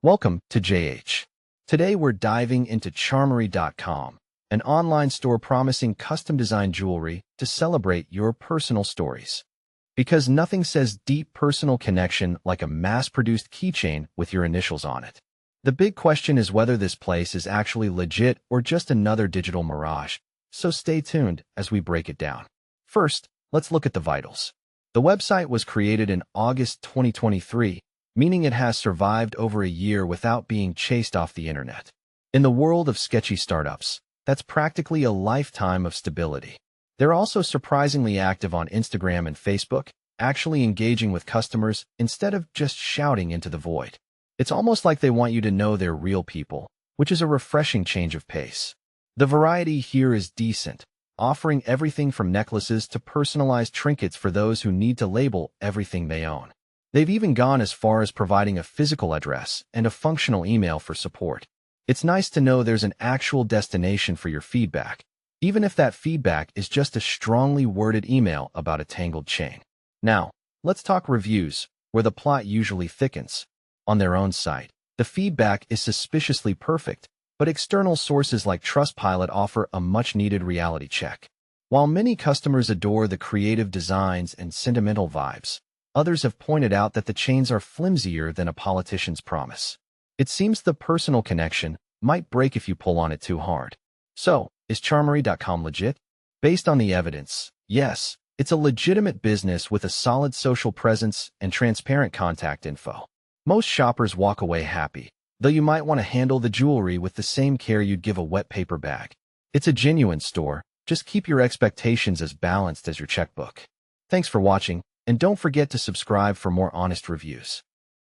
Welcome to JH. Today we're diving into Charmlry.com, an online store promising custom-designed jewelry to celebrate your personal stories. Because nothing says deep personal connection like a mass-produced keychain with your initials on it. The big question is whether this place is actually legit or just another digital mirage, so stay tuned as we break it down. First, let's look at the vitals. The website was created in August 2023, meaning it has survived over a year without being chased off the internet. In the world of sketchy startups, that's practically a lifetime of stability. They're also surprisingly active on Instagram and Facebook, actually engaging with customers instead of just shouting into the void. It's almost like they want you to know they're real people, which is a refreshing change of pace. The variety here is decent, offering everything from necklaces to personalized trinkets for those who need to label everything they own. They've even gone as far as providing a physical address and a functional email for support. It's nice to know there's an actual destination for your feedback, even if that feedback is just a strongly worded email about a tangled chain. Now, let's talk reviews, where the plot usually thickens. On their own site, the feedback is suspiciously perfect, but external sources like Trustpilot offer a much-needed reality check. While many customers adore the creative designs and sentimental vibes, others have pointed out that the chains are flimsier than a politician's promise. It seems the personal connection might break if you pull on it too hard. So, is Charmlry.com legit? Based on the evidence, yes, it's a legitimate business with a solid social presence and transparent contact info. Most shoppers walk away happy, though you might want to handle the jewelry with the same care you'd give a wet paper bag. It's a genuine store, just keep your expectations as balanced as your checkbook. Thanks for watching, and don't forget to subscribe for more honest reviews.